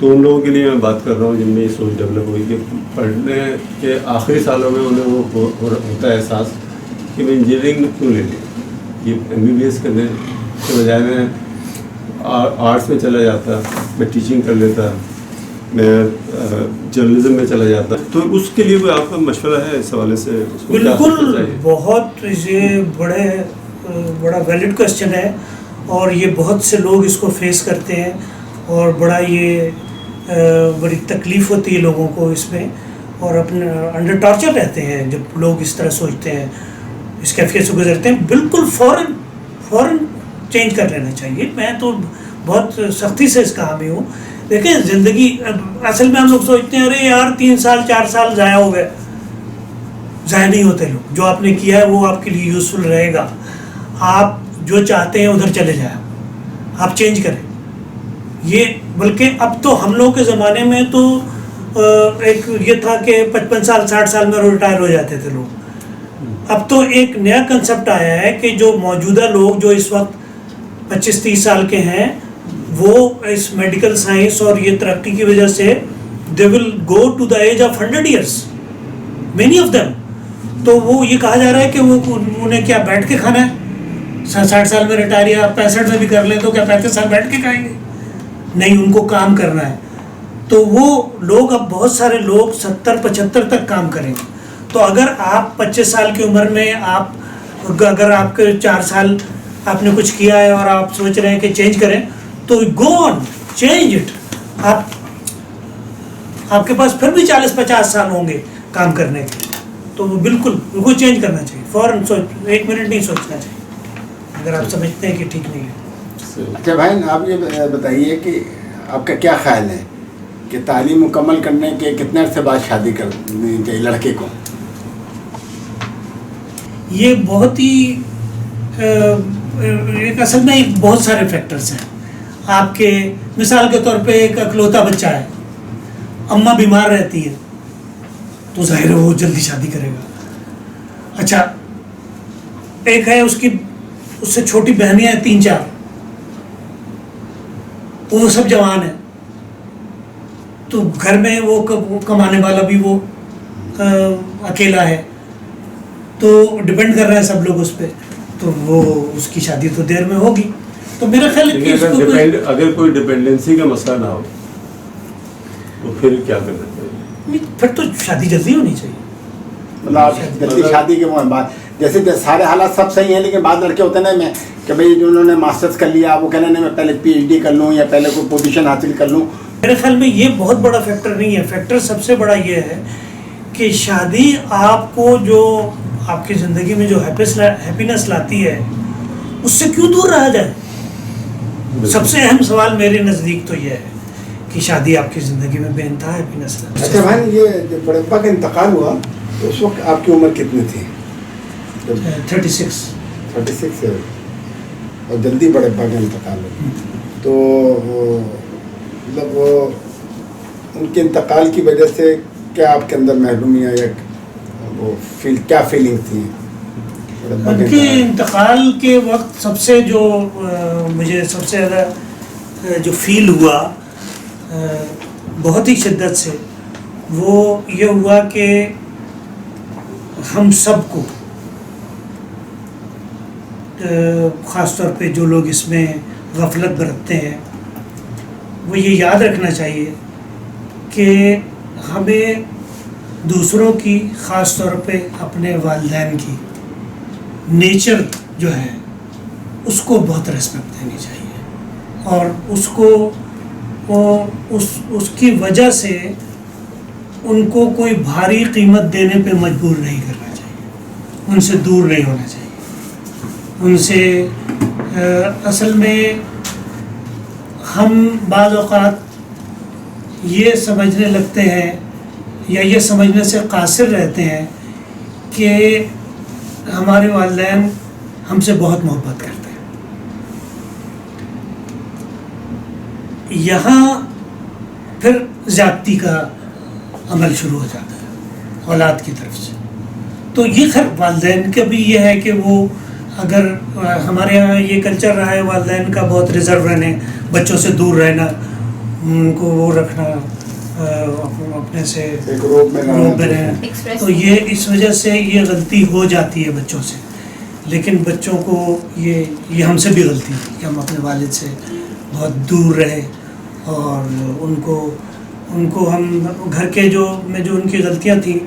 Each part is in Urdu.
تو ان لوگوں کے لیے میں بات کر رہا ہوں جن میں یہ سوچ ڈیولپ ہوئی کہ پڑھنے کے آخری سالوں میں انہیں وہ ہوتا ہے احساس کہ میں انجینئرنگ کیوں لے لوں، یہ MBBS کرنے کے بجائے میں آرٹس میں چلا جاتا، میں ٹیچنگ کر لیتا، میں جرنلزم میں چلا جاتا. تو اس کے لیے کوئی آپ کا مشورہ ہے اس حوالے سے؟ بالکل، بہت یہ بڑا ویلڈ کوشچن ہے، اور یہ بہت سے لوگ اس کو فیس کرتے ہیں، اور بڑی تکلیف ہوتی ہے لوگوں کو اس میں، اور اپنے انڈر ٹارچر رہتے ہیں جب لوگ اس طرح سوچتے ہیں، اس کیفیت سے گزرتے ہیں. بالکل فوراً چینج کر لینا چاہیے. میں تو بہت سختی سے اس کا حامی ہوں. دیکھیں زندگی اصل میں ہم لوگ سوچتے ہیں ارے یار 3 سال 4 سال ضائع ہو گئے. ضائع نہیں ہوتے لوگ. جو آپ نے کیا ہے وہ آپ کے لیے یوزفل رہے گا. آپ جو چاہتے ہیں ادھر چلے جائیں، آپ چینج کریں. یہ بلکہ اب تو ہم لوگ کے زمانے میں تو ایک یہ تھا کہ 55 سال 60 سال میں ریٹائر ہو جاتے تھے لوگ. اب تو ایک نیا کنسپٹ آیا ہے کہ جو موجودہ لوگ جو اس وقت 25-30 سال کے ہیں، وہ اس میڈیکل سائنس اور یہ ترقی کی وجہ سے they will go to the age of 100 years, many of them. تو وہ یہ کہا جا رہا ہے کہ وہ انہیں کیا بیٹھ کے کھانا ہے؟ 60 سال میں ریٹائر یا 65 میں بھی کر لیں تو کیا 35 سال بیٹھ کے کھائیں گے؟ نہیں، ان کو کام کرنا ہے. تو وہ لوگ اب بہت سارے لوگ 70-75 تک کام کریں گے. تو اگر آپ 25 سال کی عمر میں اگر آپ کے 4 سال آپ نے کچھ کیا ہے اور آپ سوچ رہے ہیں کہ چینج کریں، تو گو آن چینج اٹ. آپ کے پاس پھر بھی 40-50 سال ہوں گے کام کرنے کے. تو وہ بالکل وہ چینج کرنا چاہیے. فوراً 1 منٹ نہیں سوچنا چاہیے اگر آپ سمجھتے ہیں کہ ٹھیک نہیں ہے. اچھا بھائی، آپ یہ بتائیے کہ آپ کا کیا خیال ہے کہ تعلیم مکمل کرنے کے کتنے عرصے بعد شادی کرنی چاہیے لڑکے کو؟ یہ بہت ہی ایک اصل میں بہت سارے فیکٹرز ہیں. آپ کے مثال کے طور پہ ایک اکلوتا بچہ ہے، اماں بیمار رہتی ہے، تو ظاہر ہے وہ جلدی شادی کرے گا. اچھا، ایک ہے اس سے چھوٹی بہنیاں ہیں 3-4، وہ سب جوان ہیں، تو گھر میں وہ کمانے والا بھی وہ اکیلا ہے، تو ڈپینڈ کر رہے ہیں سب لوگ اس پہ، تو وہ اس کی شادی تو دیر میں ہوگی. تو میرا خیال ہے کہ اگر کوئی ڈپینڈنسی کا مسئلہ نہ ہو تو پھر کیا کرنا چاہیے؟ پھر تو شادی جلدی ہونی چاہیے. مطلب آپ جلدی شادی کے بعد جیسے سارے حالات سب صحیح ہیں، لیکن بعض لڑکے ہوتے ہیں نا کہ بھائی جو انہوں نے ماسٹرز کر لیا، وہ کہنا نہیں میں پہلے PhD کر لوں یا پہلے کوئی پوزیشن حاصل کر لوں. میرے خیال میں یہ بہت بڑا فیکٹر نہیں ہے. فیکٹر سب سے بڑا یہ ہے کہ شادی آپ کو جو آپ کی زندگی میں جو ہیپینس لاتی ہے، اس سے کیوں دور رہا جائے. سب سے اہم سوال میرے نزدیک تو یہ ہے کہ شادی آپ کی زندگی میں بے انتہا ہیپینس لاتی ہے. اچھا بھائی، یہ جب بڑے ابا کا انتقال ہوا تو اس وقت آپ کی عمر کتنی تھی؟ 36 ہے، اور جلدی بڑے ابا کا انتقال ہوا. تو مطلب وہ ان کے انتقال کی وجہ سے کیا آپ کے اندر محرومیاں یا وہ کیا فیلنگ تھی؟ ان کے انتقال کے وقت سب سے جو مجھے سب سے زیادہ جو فیل ہوا بہت ہی شدت سے، وہ یہ ہوا کہ ہم سب کو، خاص طور پہ جو لوگ اس میں غفلت برتتے ہیں، وہ یہ یاد رکھنا چاہیے کہ ہمیں دوسروں کی، خاص طور پہ اپنے والدین کی نیچر جو ہے اس کو بہت ریسپیکٹ دینی چاہیے، اور اس کو اس کی وجہ سے ان کو کوئی بھاری قیمت دینے پہ مجبور نہیں کرنا چاہیے، ان سے دور نہیں ہونا چاہیے. ان سے اصل میں ہم بعض اوقات یہ سمجھنے لگتے ہیں یا یہ سمجھنے سے قاصر رہتے ہیں کہ ہمارے والدین ہم سے بہت محبت کرتے ہیں. یہاں پھر زیادتی کا عمل شروع ہو جاتا ہے اولاد کی طرف سے. تو یہ خیر والدین کا بھی یہ ہے کہ وہ، اگر ہمارے یہاں یہ کلچر رہا ہے والدین کا بہت ریزرو رہنے، بچوں سے دور رہنا، ان کو وہ رکھنا اپنے سے ایک روپ میں رہنا، تو یہ اس وجہ سے یہ غلطی ہو جاتی ہے بچوں سے. لیکن بچوں کو یہ ہم سے بھی غلطی ہے کہ ہم اپنے والد سے بہت دور رہے، اور ان کو ہم گھر کے جو ان کی غلطیاں تھیں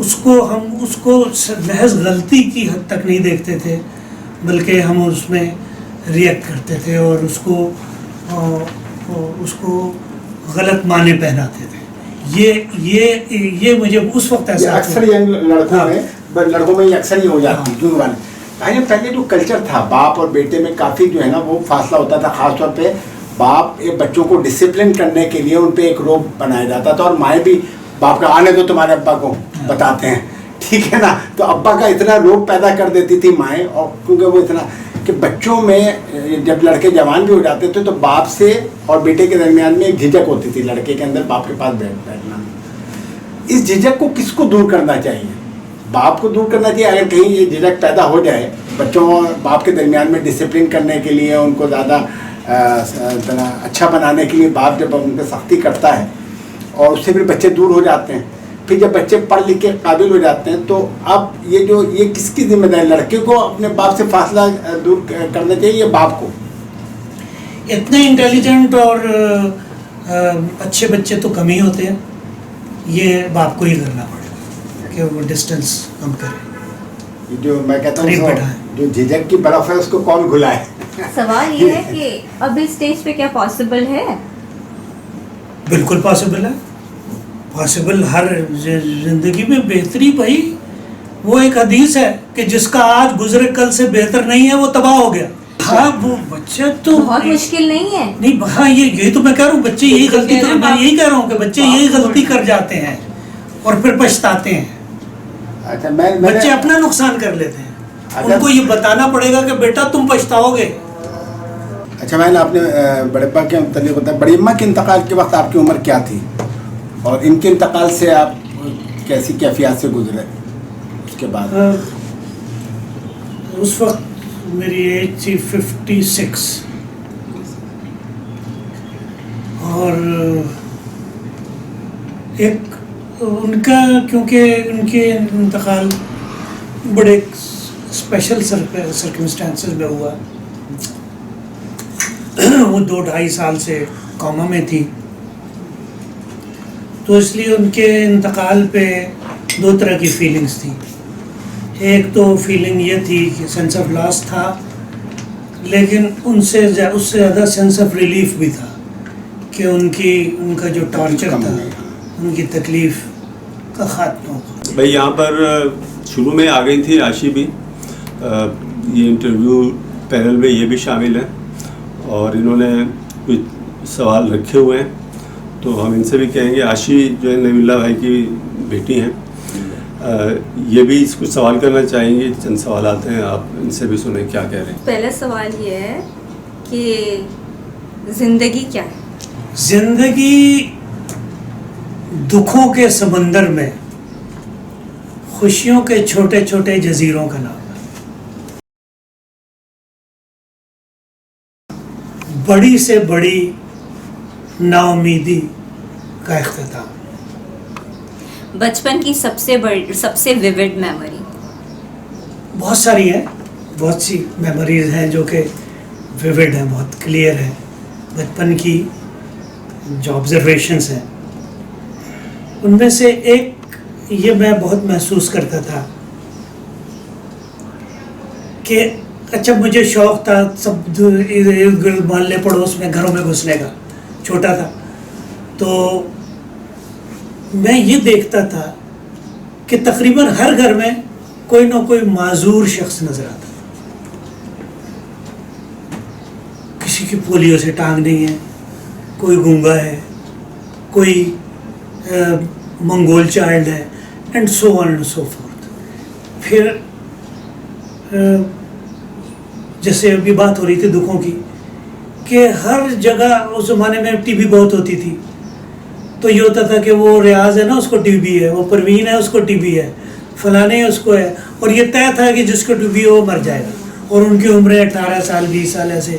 اس کو محض غلطی کی حد تک نہیں دیکھتے تھے، بلکہ ہم اس میں ریئیکٹ کرتے تھے اور اس کو غلط معنی پہناتے تھے. یہ مجھے اس وقت ایسا اکثر ینگ لڑکوں میں یہ اکثر ہی ہو جاتی ہے. کیوں والے پہلے جو کلچر تھا باپ اور بیٹے میں کافی جو ہے نا وہ فاصلہ ہوتا تھا. خاص طور پہ باپ بچوں کو ڈسپلن کرنے کے لیے ان پہ ایک روب بنایا جاتا تھا، اور مائیں بھی باپ کا آنے تو تمہارے ابا کو بتاتے ہیں، ٹھیک ہے نا. تو ابا کا اتنا روب پیدا کر دیتی تھی مائیں، اور کیونکہ وہ اتنا کہ بچوں میں جب لڑکے جوان بھی ہو جاتے تھے تو باپ سے اور بیٹے کے درمیان میں ایک جھجک ہوتی تھی لڑکے کے اندر باپ کے پاس بیٹھنا. اس جھجک کو کس کو دور کرنا چاہیے؟ باپ کو دور کرنا چاہیے. اگر کہیں یہ جھجک پیدا ہو جائے بچوں اور باپ کے درمیان میں ڈسپلن کرنے کے لیے، ان کو زیادہ اچھا بنانے کے لیے باپ جب ان پہ سختی کرتا ہے اور اس سے پھر بچے دور ہو جاتے ہیں، پھر جب بچے پڑھ لکھ کے قابل ہو جاتے ہیں تو اب یہ کس کی ذمہ داری؟ لڑکے کو اپنے باپ سے فاصلہ دور کرنا چاہیے یا باپ کو؟ اتنے انٹیلیجنٹ اور اچھے بچے تو کم ہی ہوتے ہیں، یہ باپ کو ہی کرنا پڑے گا کہ وہ ڈسٹینس کم کرے. جو میں کہتا ہوں جو جھجک کی برف ہے اس کو کون گھلائے. سوال یہ ہے کہ اب اس سٹیج پہ کیا پاسبل ہے؟ بالکل پاسبل ہے. پاسبل ہر زندگی میں بہتری. بھائی وہ ایک حدیث ہے کہ جس کا آج گزرے کل سے بہتر نہیں ہے وہ تباہ ہو گیا. ہاں وہ بچے تو بہت مشکل نہیں ہے. نہیں ہاں یہی تو میں کہہ رہا ہوں، بچے یہی غلطی تو میں یہی کہہ رہا ہوں کہ بچے یہی غلطی کر جاتے ہیں اور پھر پچھتاتے ہیں. اچھا بچے اپنا نقصان کر لیتے ہیں. ان کو یہ بتانا پڑے گا کہ بیٹا تم پچھتاؤ گے. اچھا میں نے آپ نے بڑے ابا کے متعلق بتایا، بڑی اماں کے انتقال کے وقت آپ کی عمر کیا تھی اور ان کے انتقال سے آپ کیسی کیفیات سے گزرے اس کے بعد؟ اس وقت میری ایج تھی 56 اور ایک ان کا کیونکہ ان کے انتقال بڑے اسپیشل سرکمسٹانسز میں ہوا. وہ 2-2.5 سال سے کوما میں تھی، تو اس لیے ان کے انتقال پہ 2 طرح کی فیلنگز تھی. ایک تو فیلنگ یہ تھی کہ سینس آف لاس تھا، لیکن اس سے زیادہ سینس آف ریلیف بھی تھا کہ ان کا جو ٹارچر تھا، ان کی تکلیف کا خاتمہ ہو. بھائی یہاں پر شروع میں آ گئی تھی عاشی بھی، یہ انٹرویو پینل میں یہ بھی شامل ہے اور انہوں نے کچھ سوال رکھے ہوئے ہیں تو ہم ان سے بھی کہیں گے. عاشی جو ہے نبی اللہ بھائی کی بیٹی ہیں، یہ بھی کچھ سوال کرنا چاہیں گے. چند سوالات ہیں، آپ ان سے بھی سنیں کیا کہہ رہے ہیں. پہلا سوال یہ ہے کہ زندگی کیا ہے؟ زندگی دکھوں کے سمندر میں خوشیوں کے چھوٹے چھوٹے جزیروں کا نام ہے. بڑی سے بڑی نا امیدی کا اختتام. بچپن کی سب سے ویوڈ میموری؟ بہت ساری ہیں، بہت سی میموریز ہیں جو کہ ویوڈ ہیں، بہت کلیئر ہیں. بچپن کی جو آبزرویشنس ہیں ان میں سے ایک یہ میں بہت محسوس کرتا تھا کہ اچھا مجھے شوق تھا سب ارد گرد محلے پڑوس میں گھروں میں گھسنے کا. چھوٹا تھا تو میں یہ دیکھتا تھا کہ تقریباً ہر گھر میں کوئی نہ کوئی معذور شخص نظر آتا. کسی کی پولیو سے ٹانگ نہیں ہے، کوئی گونگا ہے، کوئی منگول چائلڈ ہے، and so on and so forth. پھر جیسے ابھی بات ہو رہی تھی دکھوں کی، کہ ہر جگہ اس زمانے میں ٹی بی بہت ہوتی تھی تو یہ ہوتا تھا کہ وہ ریاض ہے نا اس کو ٹی بی ہے، وہ پروین ہے اس کو ٹی بی ہے، فلانے اس کو ہے، اور یہ طے تھا کہ جس کو ٹی بی ہے وہ مر جائے گا، اور ان کی عمریں 18 سال 20 سال ایسے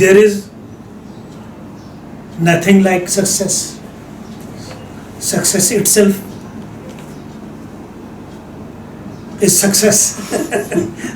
there is nothing like success itself is success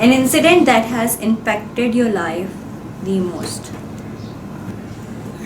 An incident that has impacted your life the most?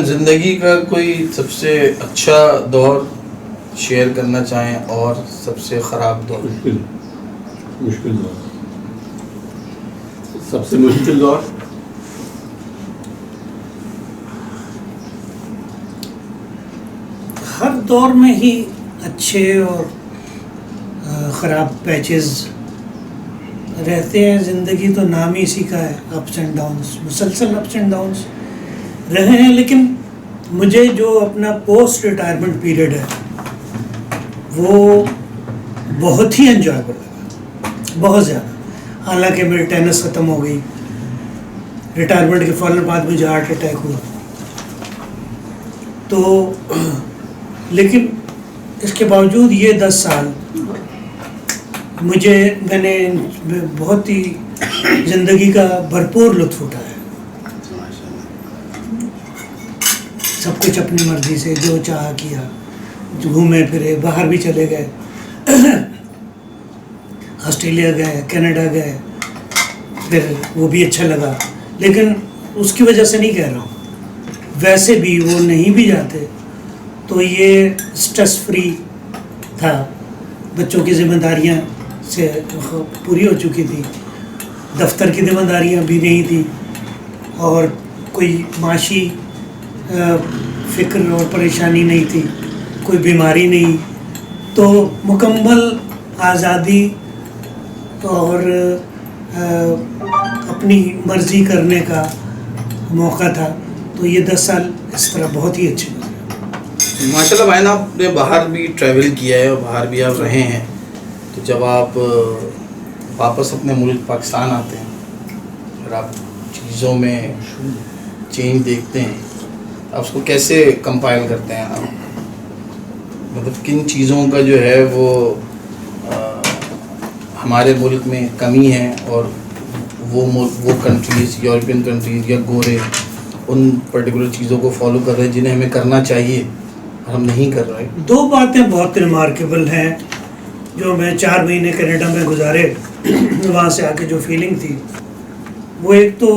بھائیجان زندگی کا کوئی سب سے اچھا دور شیئر کرنا چاہیں اور سب سے خراب دور؟ مشکل دور، سب سے مشکل دور ہر دور میں ہی اچھے اور خراب پیچز رہتے ہیں. زندگی تو نام ہی اسی کا ہے، اپس اینڈ ڈاؤنس، مسلسل اپس اینڈ ڈاؤنس رہے ہیں. لیکن مجھے جو اپنا پوسٹ ریٹائرمنٹ پیریڈ ہے وہ بہت ہی انجوائبل لگا، بہت زیادہ. حالانکہ میری ٹینس ختم ہو گئی، ریٹائرمنٹ کے فوراً بعد مجھے ہارٹ اٹیک ہوا، تو لیکن اس کے باوجود یہ 10 سال میں نے بہت ہی زندگی کا بھرپور لطف اٹھایا. سب کچھ اپنی مرضی سے جو چاہا کیا، گھومے پھرے، باہر بھی چلے گئے، آسٹریلیا گئے، کینیڈا گئے، پھر وہ بھی اچھا لگا. لیکن اس کی وجہ سے نہیں کہہ رہا ہوں، ویسے بھی وہ نہیں بھی جاتے تو یہ سٹریس فری تھا. بچوں کی ذمہ داریاں سے پوری ہو چکی تھی، دفتر کی ذمہ داریاں بھی نہیں تھیں، اور کوئی معاشی فکر اور پریشانی نہیں تھی، کوئی بیماری نہیں. تو مکمل آزادی اور اپنی مرضی کرنے کا موقع تھا. تو یہ 10 سال اس طرح بہت ہی اچھے گزرے. ماشاء اللہ بھائی، آپ نے باہر بھی ٹریول کیا ہے اور باہر بھی آپ رہے ہیں، تو جب آپ واپس اپنے ملک پاکستان آتے ہیں اور آپ چیزوں میں چینج دیکھتے ہیں، آپ اس کو کیسے کمپائل کرتے ہیں آپ؟ مطلب کن چیزوں کا جو ہے وہ ہمارے ملک میں کمی ہے، اور وہ کنٹریز، یورپین کنٹریز یا گورے ان پرٹیکولر چیزوں کو فالو کر رہے ہیں جنہیں ہمیں کرنا چاہیے اور ہم نہیں کر رہے؟ 2 باتیں بہت ریمارکیبل ہیں جو میں 4 مہینے کینیڈا میں گزارے، وہاں سے آ کے جو فیلنگ تھی وہ ایک تو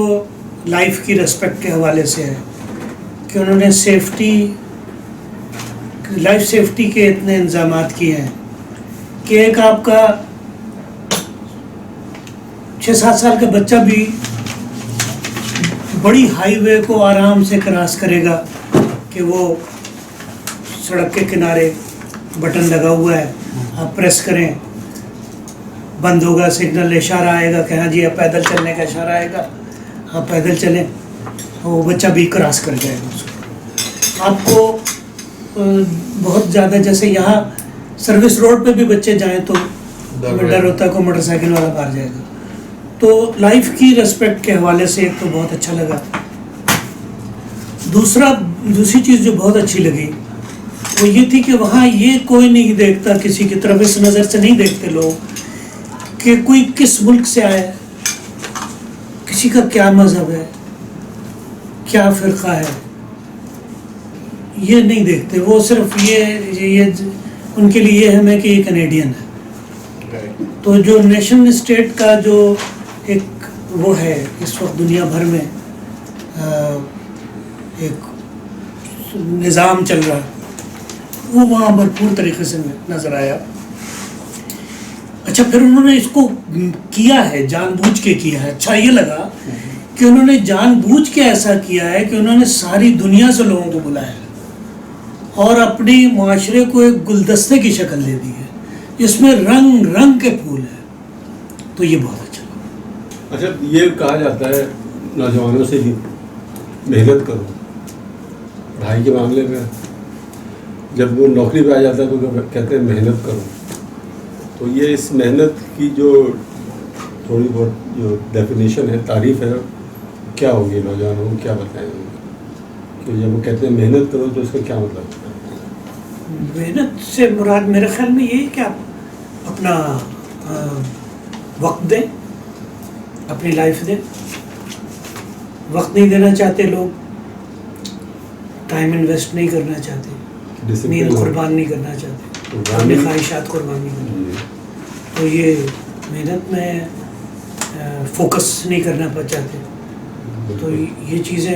لائف کی ریسپیکٹ کے حوالے سے ہے کہ انہوں نے لائف سیفٹی کے اتنے انتظامات کیے ہیں کہ ایک آپ کا 6-7 سال کا بچہ بھی بڑی ہائی وے کو آرام سے کراس کرے گا کہ وہ سڑک کے کنارے بٹن لگا ہوا ہے، آپ پریس کریں، بند ہوگا سگنل، اشارہ آئے گا کہ ہاں جی اب پیدل چلنے کا اشارہ آئے گا، آپ پیدل چلیں، وہ بچہ بھی کراس کر جائے گا اس کو. آپ کو بہت زیادہ، جیسے یہاں سروس روڈ پہ بھی بچے جائیں تو ڈر ہوتا ہے کوئی موٹر سائیکل والا باہر جائے گا. تو لائف کی ریسپیکٹ کے حوالے سے ایک تو بہت اچھا لگا. دوسری چیز جو بہت اچھی لگی وہ یہ تھی کہ وہاں یہ کوئی نہیں دیکھتا کسی کی طرف، اس نظر سے نہیں دیکھتے لوگ کہ کوئی کس ملک سے آیا ہے، کسی کا کیا مذہب ہے، کیا فرقہ ہے، یہ نہیں دیکھتے. وہ صرف یہ ان کے لیے یہ ہے کہ یہ کینیڈین ہے. تو جو نیشن اسٹیٹ کا جو ایک وہ ہے اس وقت دنیا بھر میں ایک نظام چل رہا ہے، وہ وہاں بھرپور طریقے سے نظر آیا. اچھا، پھر انہوں نے اس کو کیا ہے، جان بوجھ کے کیا ہے. اچھا یہ لگا کہ انہوں نے جان بوجھ کے ایسا کیا ہے کہ انہوں نے ساری دنیا سے لوگوں کو بلایا اور اپنی معاشرے کو ایک گلدستے کی شکل دے دی ہے جس میں رنگ رنگ کے پھول ہیں. تو یہ بہت اچھا لگا. اچھا، یہ کہا جاتا ہے نوجوانوں سے ہی محنت کرو. پڑھائی کے معاملے میں جب وہ نوکری پہ آ جاتا ہے تو کہتے ہیں محنت کرو. تو یہ اس محنت کی جو تھوڑی بہت جو ڈیفینیشن ہے، تعریف ہے، کیا ہوگی نوجوانوں کو کیا بتائیں گے کہ جب وہ کہتے ہیں محنت کرو تو اس کا کیا مطلب ہے؟ محنت سے مراد میرے خیال میں یہی کہ آپ اپنا وقت دیں، اپنی لائف دیں. وقت نہیں دینا چاہتے لوگ، ٹائم انویسٹ نہیں کرنا چاہتے، نیند قربان نہیں کرنا چاہتے، اپنی خواہشات قربان نہیں کرنا چاہتے. تو یہ محنت میں فوکس نہیں کرنا چاہتے. تو یہ چیزیں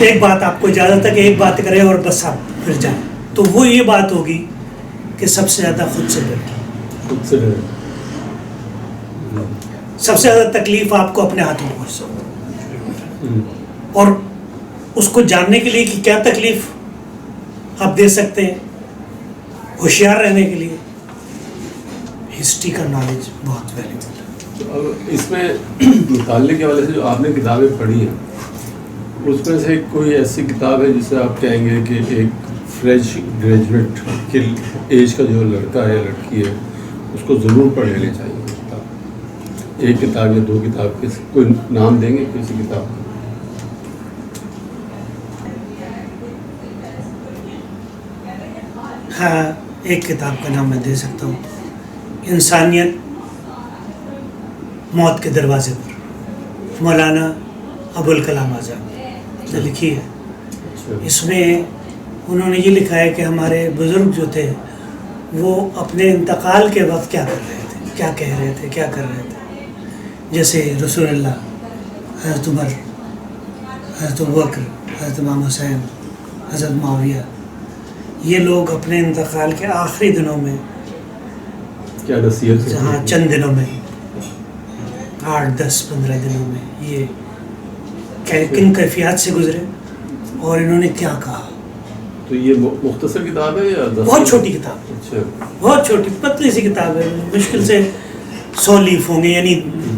ایک بات آپ کو اجازت ہے کہ ایک بات کریں اور بس آپ پھر جائیں, تو وہ یہ بات ہوگی کہ سب سے زیادہ خود سے ڈریں. خود سے ڈریں. سب سے زیادہ تکلیف آپ کو اپنے ہاتھوں پہنچ سکتی, اور اس کو جاننے کے لیے کہ کیا تکلیف آپ دے سکتے ہیں, ہوشیار رہنے کے لیے ہسٹری کا نالج بہت ویلیبل ہے. اب اس میں مطالعے کے حوالے سے جو آپ نے کتابیں پڑھی ہیں, اس میں سے کوئی ایسی کتاب ہے جسے آپ کہیں گے کہ ایک فریش گریجویٹ کے ایج کا جو لڑکا ہے یا لڑکی ہے اس کو ضرور پڑھ لینی چاہیے کتاب, ایک کتاب یا دو کتاب کے کوئی نام دیں گے کسی کتاب کا؟ ہاں, ایک کتاب کا نام میں دے سکتا ہوں, انسانیت موت کے دروازے پر, مولانا ابوالکلام آزاد نے لکھی ہے. اس میں انہوں نے یہ لکھا ہے کہ ہمارے بزرگ جو تھے وہ اپنے انتقال کے وقت کیا کر رہے تھے, کیا کہہ رہے تھے, کیا کر رہے تھے. جیسے رسول اللہ, حضرت عمر, حضرت ابوبکر, حضرت امام حسین, حضرت معاویہ, یہ لوگ اپنے انتقال کے آخری دنوں میں, کیا نصیحت ہے؟ ہاں, چند دنوں میں, 8, 10, 15 دنوں میں یہ کن کیفیات سے گزرے اور انہوں نے کیا کہا. تو یہ مختصر کتاب ہے یا بہت چھوٹی کتاب ہے, اچھا, بہت چھوٹی پتلی سی کتاب ہے, مشکل سے 100 لیف ہوں گے, یعنی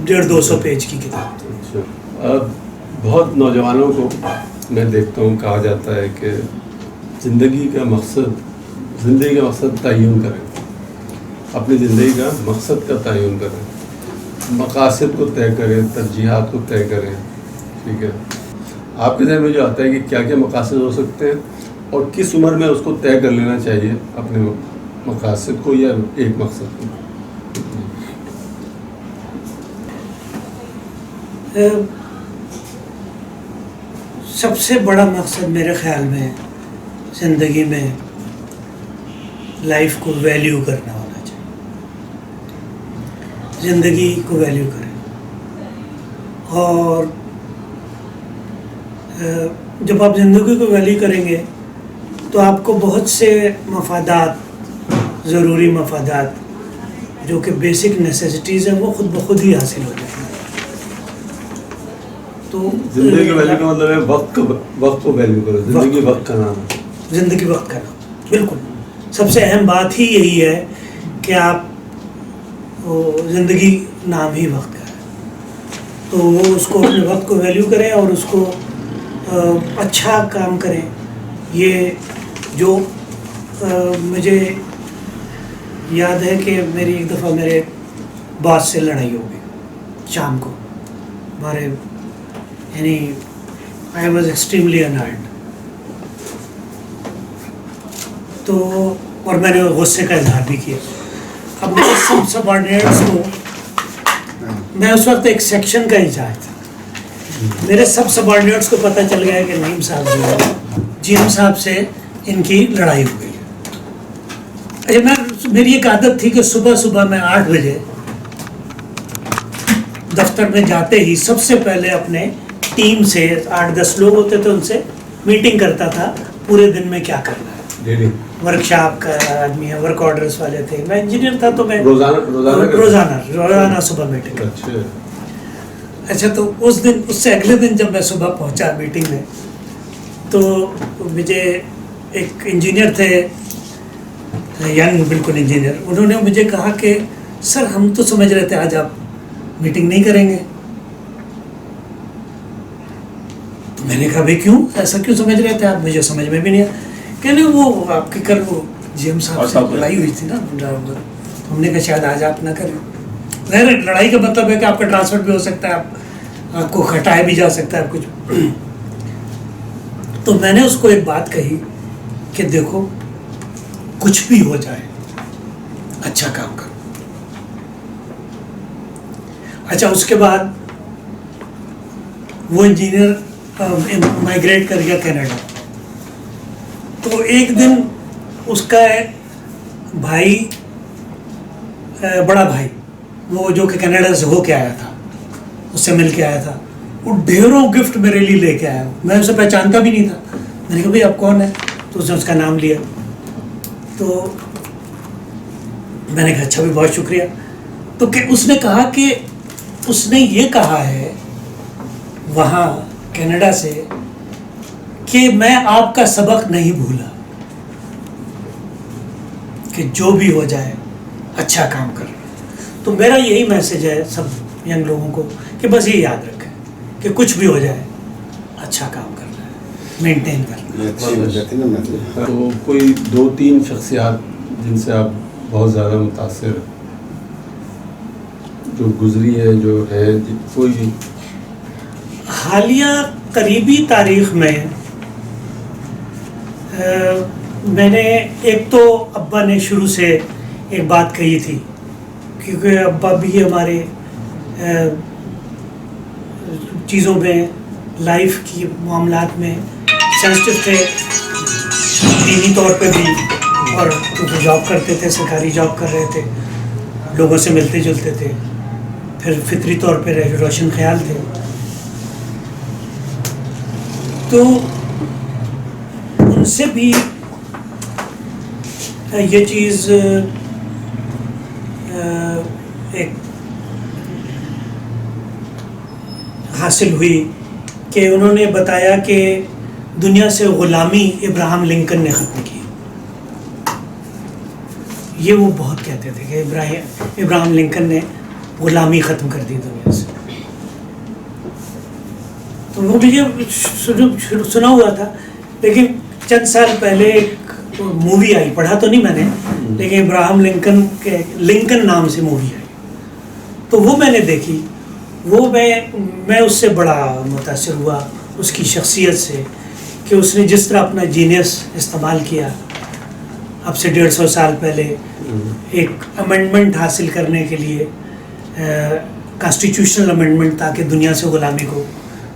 150-200 پیج کی کتاب. اچھا. بہت نوجوانوں کو میں دیکھتا ہوں کہا جاتا ہے کہ زندگی کا مقصد تعین کریں, اپنی زندگی کا مقصد کا تعین کریں, مقاصد کو طے کریں, ترجیحات کو طے کریں. ٹھیک ہے, آپ کے ذہن میں جو آتا ہے کہ کیا کیا مقاصد ہو سکتے ہیں اور کس عمر میں اس کو طے کر لینا چاہیے اپنے مقاصد کو یا ایک مقصد کو؟ سب سے بڑا مقصد میرے خیال میں زندگی میں لائف کو ویلیو کرنا ہونا چاہیے, زندگی کو ویلیو کریں. اور جب آپ زندگی کو ویلیو کریں گے تو آپ کو بہت سے مفادات, ضروری مفادات جو کہ بیسک نیسیسٹیز ہیں, وہ خود بخود ہی حاصل ہو جائیں گے. تو زندگی ویلیو کا مطلب ہے وقت کو ویلیو کرو, زندگی وقت کا نام ہے. زندگی وقت کا نام, بالکل. سب سے اہم بات ہی یہی ہے کہ آپ زندگی نام ہی وقت کا ہے, تو وہ اس کو اپنے وقت کو ویلیو کریں اور اس کو اچھا کام کریں. یہ جو مجھے یاد ہے کہ میری ایک دفعہ میرے باس سے لڑائی ہو گئی شام کو, ہمارے یعنی آئی واز ایکسٹریملی انائرڈ. تو اور میں نے غصے کا اظہار بھی کیا. اب میرے سب سبارڈینیٹس کو, میں اس وقت ایک سیکشن کا انچارج تھا, میرے سب سبارڈینیٹس کو پتہ چل گیا کہ نعیم صاحب جو ہے جی ایم صاحب سے ان کی لڑائی ہو گئی. میری ایک عادت تھی کہ صبح میں 8 بجے دفتر میں جاتے ہی سب سے پہلے اپنے ٹیم سے 8-10 لوگ ہوتے تھے, ان سے میٹنگ کرتا تھا پورے دن میں کیا کرنا ہے. ورک شاپ کا آدمی ہے, ورک آرڈرس والے تھے, میں انجینئر تھا تو میں روزانہ صبح میٹنگ. اچھا, تو اس دن, اس سے اگلے دن جب میں صبح پہنچا میٹنگ میں, تو مجھے ایک انجینئر تھے, ینگ بالکل انجینئر, انہوں نے مجھے کہا کہ سر ہم تو سمجھ رہے تھے آج آپ میٹنگ نہیں کریں گے. تو میں نے کہا بھائی کیوں, ایسا کیوں سمجھ رہے تھے آپ؟ مجھے سمجھ میں بھی نہیں آیا. کہنے وہ آپ کی کل وہ جی ایم صاحب سے لڑائی ہوئی تھی نا, ہم نے کہا شاید آج آپ نہ کریں. ظاہر لڑائی کا مطلب ہے کہ آپ کا ٹرانسفر بھی ہو سکتا ہے, آپ کو ہٹایا بھی جا سکتا ہے کچھ. تو میں نے اس کو ایک بات کہی کہ دیکھو کچھ بھی ہو جائے اچھا کام کرو. اچھا, اس کے بعد وہ انجینئر مائگریٹ کر گیا کینیڈا. تو ایک دن اس کا بھائی, بڑا بھائی, وہ جو کہ کینیڈا سے ہو کے آیا تھا, اس سے مل کے آیا تھا, وہ ڈھیروں گفٹ میرے لیے لے کے آیا. میں اسے پہچانتا بھی نہیں تھا. میں نے کہا بھائی آپ کون ہیں؟ تو اس نے اس کا نام لیا. تو میں نے کہا اچھا بھی بہت شکریہ. تو کہ اس نے کہا کہ اس نے یہ کہا ہے وہاں کینیڈا سے کہ میں آپ کا سبق نہیں بھولا کہ جو بھی ہو جائے اچھا کام کر. تو میرا یہی میسج ہے سب ینگ لوگوں کو کہ بس یہ یاد رکھیں کہ کچھ بھی ہو جائے اچھا کام کرنا ہے, مینٹین کرنا ہے. اچھی ہو جاتی نا مطلب. تو کوئی 2-3 شخصیات جن سے آپ بہت زیادہ متاثر جو گزری ہے, جو ہے کوئی حالیہ قریبی تاریخ میں میں نے ایک تو ابا نے شروع سے ایک بات کہی تھی, کیونکہ ابا بھی ہمارے چیزوں میں لائف کی معاملات میں سینسٹیو تھے, دینی طور پہ بھی, اور کیونکہ جاب کرتے تھے, سرکاری جاب کر رہے تھے, لوگوں سے ملتے جلتے تھے, پھر فطری طور پہ روشن خیال تھے. تو ان سے بھی یہ چیز ایک حاصل ہوئی کہ انہوں نے بتایا کہ دنیا سے غلامی ابراہم لنکن نے ختم کی. یہ وہ بہت کہتے تھے کہ ابراہم لنکن نے غلامی ختم کر دی دنیا سے. تو وہ مجھے سنا ہوا تھا, لیکن چند سال پہلے ایک مووی آئی, پڑھا تو نہیں میں نے, لیکن ابراہم لنکن کے لنکن نام سے مووی آئی, تو وہ میں نے دیکھی. وہ میں اس سے بڑا متاثر ہوا اس کی شخصیت سے, کہ اس نے جس طرح اپنا جینیس استعمال کیا اب سے 150 سال پہلے ایک امینڈمنٹ حاصل کرنے کے لیے, کانسٹیٹیوشنل امینڈمنٹ, تاکہ دنیا سے غلامی کو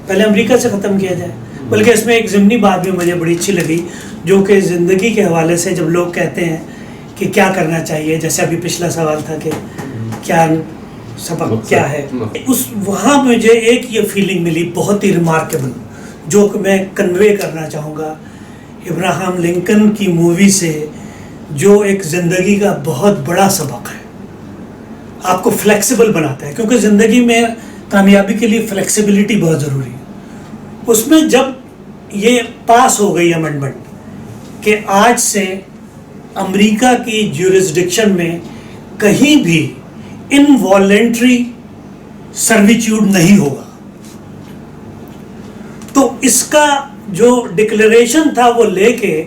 پہلے امریکہ سے ختم کیا جائے. بلکہ اس میں ایک ضمنی بات بھی مجھے بڑی اچھی لگی, جو کہ زندگی کے حوالے سے جب لوگ کہتے ہیں کہ کیا کرنا چاہیے, جیسے ابھی پچھلا سوال تھا کہ کیا سبق کیا ہے, اس وہاں مجھے ایک یہ فیلنگ ملی بہت ہی ریمارکیبل, جو کہ میں کنوے کرنا چاہوں گا ابراہم لنکن کی مووی سے, جو ایک زندگی کا بہت بڑا سبق ہے. آپ کو فلیکسیبل بناتا ہے, کیونکہ زندگی میں کامیابی کے لیے فلیکسیبلٹی بہت ضروری ہے. اس میں جب یہ پاس ہو گئی امینڈمنٹ کہ آج سے امریکہ کی جیورسڈکشن میں کہیں بھی انوالنٹری سرویچیوڈ نہیں ہوگا, تو اس کا جو ڈکلیریشن تھا وہ لے کے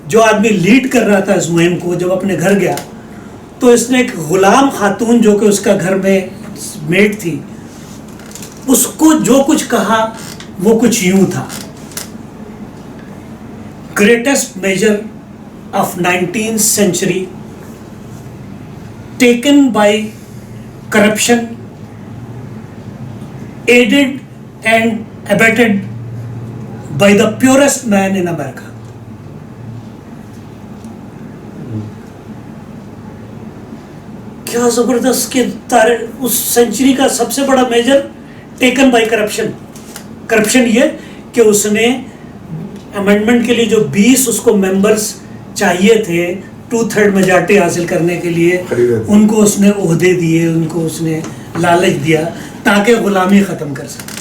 جو آدمی لیڈ کر رہا تھا اس مہم کو, جب اپنے گھر گیا تو اس نے ایک غلام خاتون جو کہ اس کا گھر میں میٹ تھی, اس کو جو کچھ کہا وہ کچھ یوں تھا: greatest measure of 19th century taken by corruption, aided and abetted by the purest man in America. کیا زبردست کہ اس سینچری کا سب سے بڑا major taken by corruption. Corruption یہ کہ اس نے امینڈمنٹ کے لیے جو 20 اس کو ممبرس چاہیے تھے 2/3 میجارٹی حاصل کرنے کے لیے, ان کو اس نے عہدے دیے, ان کو اس نے لالچ دیا تاکہ غلامی ختم کر سکے.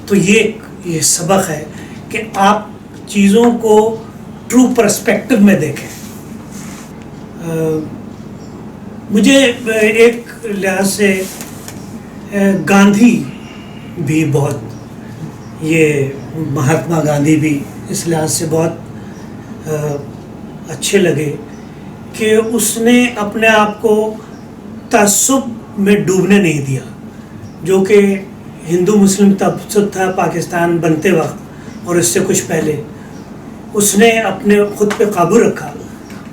تو یہ سبق ہے کہ آپ چیزوں کو ٹرو پرسپیکٹو میں دیکھیں. مجھے ایک لحاظ سے گاندھی بھی بہت, یہ مہاتما گاندھی بھی اس لحاظ سے بہت اچھے لگے کہ اس نے اپنے آپ کو تعصب میں ڈوبنے نہیں دیا, جو کہ ہندو مسلم تعصب تھا پاکستان بنتے وقت اور اس سے کچھ پہلے. اس نے اپنے خود پہ قابو رکھا,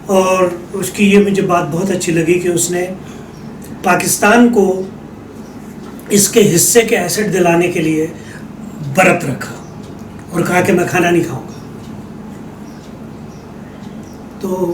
اور اس کی یہ مجھے بات بہت اچھی لگی کہ اس نے پاکستان کو اس کے حصے کے ایسٹ دلانے کے لیے برت رکھا اور کہا کہ میں کھانا نہیں کھاؤں گا. تو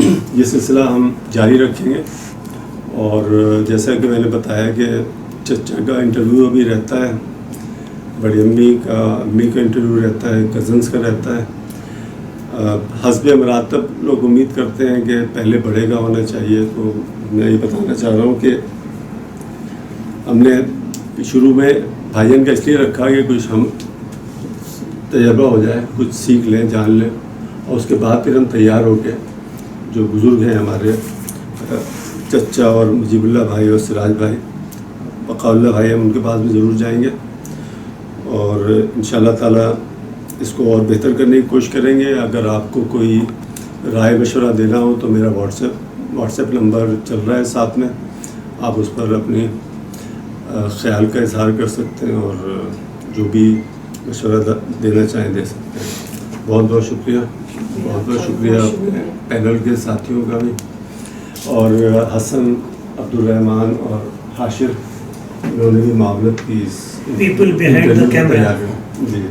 یہ سلسلہ ہم جاری رکھیں گے. اور جیسا کہ میں نے بتایا کہ چچا کا انٹرویو ابھی رہتا ہے, بڑی امی کا انٹرویو رہتا ہے, کزنس کا رہتا ہے. حسب مراتب لوگ امید کرتے ہیں کہ پہلے بڑے کا ہونا چاہیے. تو میں یہ بتانا چاہ رہا ہوں کہ ہم نے شروع میں بھائیان کا اس لیے رکھا کہ کچھ ہم تجربہ ہو جائے, کچھ سیکھ لیں, جان لیں, اور اس کے بعد پھر ہم تیار ہو کے جو بزرگ ہیں ہمارے چچا اور مجیب اللہ بھائی اور سراج بھائی, بقاء اللہ بھائی, ہم ان کے پاس بھی ضرور جائیں گے اور انشاءاللہ تعالیٰ اس کو اور بہتر کرنے کی کوشش کریں گے. اگر آپ کو کوئی رائے مشورہ دینا ہو تو میرا واٹس ایپ نمبر چل رہا ہے ساتھ میں, آپ اس پر اپنی خیال کا اظہار کر سکتے ہیں اور جو بھی مشورہ دینا چاہیں دے سکتے ہیں. بہت بہت شکریہ, بہت بہت شکریہ اپنے پینل کے ساتھیوں کا بھی, اور حسن, عبد الرحمان اور حاشر, انہوں نے بھی معاملت کی اس People behind the camera. G.